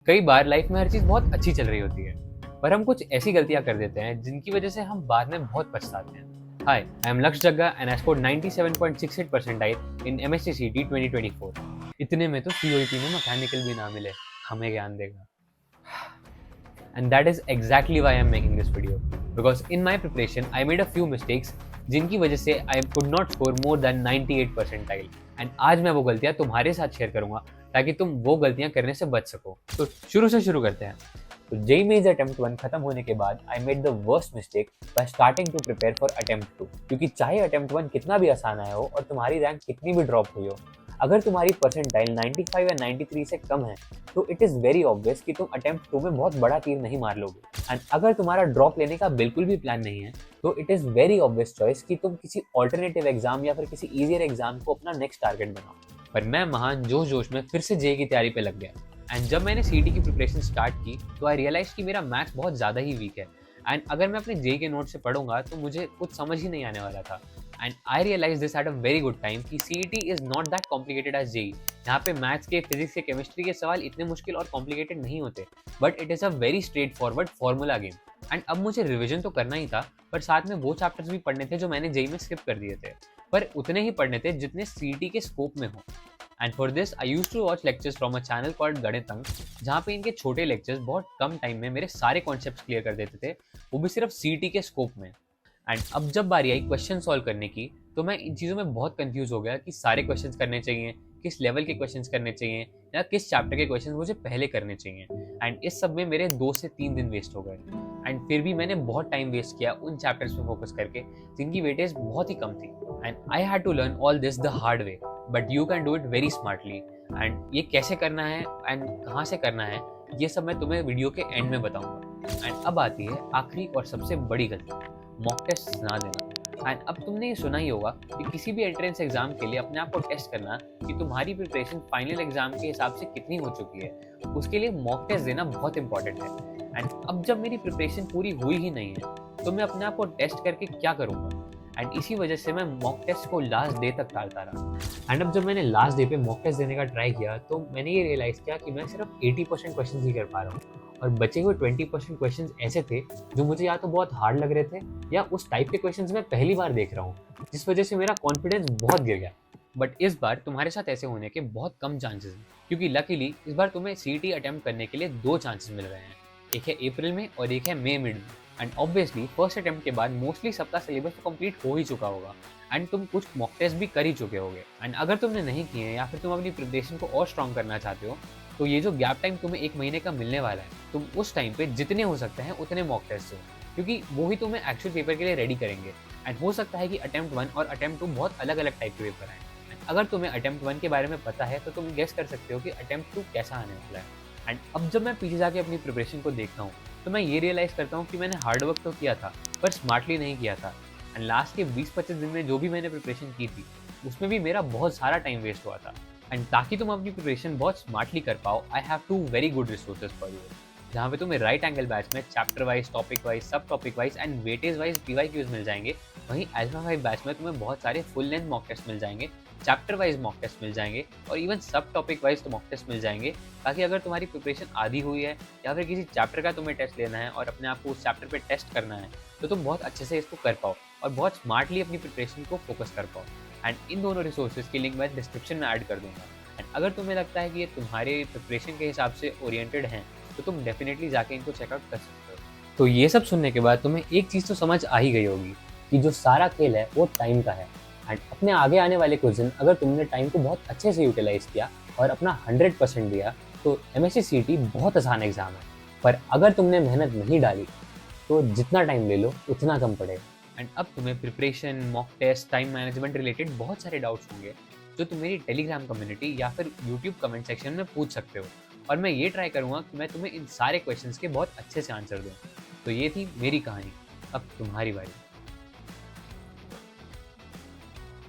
कई बार लाइफ में हर चीज़ बहुत अच्छी चल रही होती है, पर हम कुछ ऐसी गलतियां कर देते हैं जिनकी वजह से हम बाद में बहुत पछताते हैं। हाय, I am Lakshya Jagga and I scored 97.68 percentile in MSC CT 2024। इतने में तो सीओईपी में मैकेनिकल भी ना मिले, हमें ज्ञान देगा। And that is exactly why I'm making this video, because in my preparation I made a few mistakes जिनकी वजह से I could not score more than 98 percentile। And आज मैं वो गलतियां तुम्हारे साथ शेयर करूंगा ताकि तुम वो गलतियां करने से बच सको। तो शुरू से शुरू करते हैं। तो जेईई मेंस अटेम्प्ट 1 खत्म होने के बाद I made the worst mistake by starting to prepare for attempt 2, क्योंकि चाहे अटेम्प्ट 1 कितना भी आसान आया हो और तुम्हारी रैंक कितनी भी ड्रॉप हुई हो, अगर तुम्हारी परसेंटाइल 95 या 93 से कम है तो इट इज़ वेरी ऑब्वियस कि तुम अटेम्प्ट 2 में बहुत बड़ा तीर नहीं मार लोगे। एंड अगर तुम्हारा ड्रॉप लेने का बिल्कुल भी प्लान नहीं है तो it is very obvious choice कि तुम किसी ऑल्टरनेटिव एग्जाम या फिर किसी ईजियर एग्जाम को अपना नेक्स्ट टारगेट बनाओ। पर मैं महान जोश में फिर से जेईई की तैयारी पे लग गया। एंड जब मैंने सीईटी की प्रिपरेशन स्टार्ट की तो आई रियलाइज कि मेरा मैथ्स बहुत ज़्यादा ही वीक है। एंड अगर मैं अपने जेईई के नोट से पढ़ूंगा तो मुझे कुछ समझ ही नहीं आने वाला था। And I realise this at a very good time कि CET is not that complicated as JEE. यहाँ पे मैथ्स के, फिजिक्स के, केमिस्ट्री के सवाल इतने मुश्किल और कॉम्प्लिकेटेड नहीं होते, but it is a very straight forward formula game. And अब मुझे रिविजन तो करना ही था, पर साथ में वो चैप्टर्स भी पढ़ने थे जो मैंने जेईई में स्किप कर दिए थे, पर उतने ही पढ़ने थे जितने सीईटी के स्कोप में हो। And for this I use to watch lectures from a channel called Ganitank, जहाँ पे इनके छोटे लेक्चर्स बहुत कम टाइम में मेरे सारे कॉन्सेप्ट्स क्लियर कर देते थे, वो भी सिर्फ सीईटी के स्कोप में। एंड अब जब बारी आई क्वेश्चन सॉल्व करने की तो मैं इन चीज़ों में बहुत कंफ्यूज हो गया कि सारे क्वेश्चंस करने चाहिए, किस लेवल के क्वेश्चंस करने चाहिए, या किस चैप्टर के क्वेश्चंस मुझे पहले करने चाहिए। एंड इस सब में मेरे 2 से 3 दिन वेस्ट हो गए। एंड फिर भी मैंने बहुत टाइम वेस्ट किया उन चैप्टर्स पे फोकस करके जिनकी वेटेज बहुत ही कम थी। And I had to learn all this the hard way, but you can do it very smartly. And ये कैसे करना है एंड कहाँ से करना है, ये सब मैं तुम्हें वीडियो के एंड में बताऊंगा। एंड अब आती है आखिरी और सबसे बड़ी गलती, मॉक टेस्ट ना देना। एंड अब तुमने ये सुना ही होगा कि किसी भी एंट्रेंस एग्जाम के लिए अपने आप को टेस्ट करना कि तुम्हारी प्रिपरेशन फाइनल एग्जाम के हिसाब से कितनी हो चुकी है, उसके लिए मॉक टेस्ट देना बहुत इंपॉर्टेंट है। एंड अब जब मेरी प्रिपरेशन पूरी हुई ही नहीं है तो मैं अपने आप को टेस्ट करके क्या करूँगा। एंड इसी वजह से मैं मॉक टेस्ट को लास्ट डे तक टालता रहा। एंड अब जब मैंने लास्ट डे पे मॉक टेस्ट देने का ट्राई किया तो मैंने ये रियलाइज़ किया कि मैं सिर्फ 80% क्वेश्चन ही कर पा रहा हूँ, और बचे हुए 20% क्वेश्चंस ऐसे थे जो मुझे या तो बहुत हार्ड लग रहे थे या उस टाइप के क्वेश्चंस मैं पहली बार देख रहा हूँ, जिस वजह से मेरा कॉन्फिडेंस बहुत गिर गया। बट इस बार तुम्हारे साथ ऐसे होने के बहुत कम चांसेस हैं, क्योंकि लकीली इस बार तुम्हें सीईटी अटेम्प्ट करने के लिए 2 चांसेस मिल रहे हैं, एक है अप्रैल में और एक है मई मिड में। एंड ऑब्वियसली फर्स्ट अटेम्प्ट के बाद मोस्टली सबका सिलेबस तो कंप्लीट हो ही चुका होगा एंड तुम कुछ मॉक टेस्ट भी कर ही चुके होगे। एंड अगर तुमने नहीं किए हैं या फिर तुम अपनी प्रिपरेशन को और स्ट्रॉन्ग करना चाहते हो तो ये जो गैप टाइम तुम्हें 1 महीने का मिलने वाला है, तुम उस टाइम पे जितने हो सकते हैं उतने मॉक टेस्ट दो, क्योंकि वो ही तुम्हें एक्चुअल पेपर के लिए रेडी करेंगे। एंड हो सकता है कि अटेम्प्ट 1 और अटेम्प्ट 2 बहुत अलग अलग टाइप के पेपर हैं। अगर तुम्हें अटेम्प्ट 1 के बारे में पता है तो तुम गेस कर सकते हो कि अटेम्प्ट 2 कैसा आने वाला है। एंड अब जब मैं पीछे जाके अपनी प्रिपरेशन को देखता हूँ तो मैं ये रियलाइज़ करता हूँ कि मैंने हार्ड वर्क तो किया था पर स्मार्टली नहीं किया था। एंड लास्ट के 20-25 दिन में जो भी मैंने प्रिपरेशन की थी उसमें भी मेरा बहुत सारा टाइम वेस्ट हुआ था। एंड ताकि तुम अपनी प्रिपरेशन बहुत स्मार्टली कर पाओ, I have 2 very good resources for you, जहाँ पे तुम्हें राइट एंगल बैच में chapter wise, topic wise, sub topic wise and weightage wise PYQs मिल जाएंगे। वहीं अल्फा 5 बैच में तुम्हें बहुत सारे फुल लेंथ मॉक टेस्ट मिल जाएंगे, चैप्टर वाइज मॉक टेस्ट मिल जाएंगे और इवन सब टॉपिक वाइज तो मॉक टेस्ट मिल जाएंगे, ताकि अगर तुम्हारी प्रिपरेशन आधी हुई है या फिर किसी चैप्टर का तुम्हें टेस्ट लेना है और अपने आप को उस चैप्टर पे टेस्ट करना है तो तुम बहुत अच्छे से इसको कर पाओ और बहुत स्मार्टली अपनी प्रिपरेशन को फोकस कर पाओ। एंड इन दोनों रिसोर्सेज की लिंक मैं डिस्क्रिप्शन में ऐड कर दूंगा। एंड अगर तुम्हें लगता है कि ये तुम्हारे प्रिपरेशन के हिसाब से ओरिएंटेड हैं तो तुम डेफिनेटली जाके इनको चेकआउट कर सकते हो। तो ये सब सुनने के बाद तुम्हें एक चीज़ तो समझ आ ही गई होगी कि जो सारा खेल है वो टाइम का है। एंड अपने आगे आने वाले कुछ दिन अगर तुमने टाइम को बहुत अच्छे से यूटिलाइज किया और अपना 100% दिया तो एमएससी सीईटी बहुत आसान एग्जाम है। पर अगर तुमने मेहनत नहीं डाली तो जितना टाइम ले लो उतना कम पड़ेगा। एंड अब तुम्हें preparation, mock test, time management related बहुत सारे डाउट्स होंगे जो तुम मेरी टेलीग्राम कम्युनिटी या फिर यूट्यूब कमेंट सेक्शन में पूछ सकते हो, और मैं ये ट्राई करूँगा कि मैं तुम्हें इन सारे क्वेश्चंस के बहुत अच्छे से आंसर दूँ। तो ये थी मेरी कहानी, अब तुम्हारी बारी।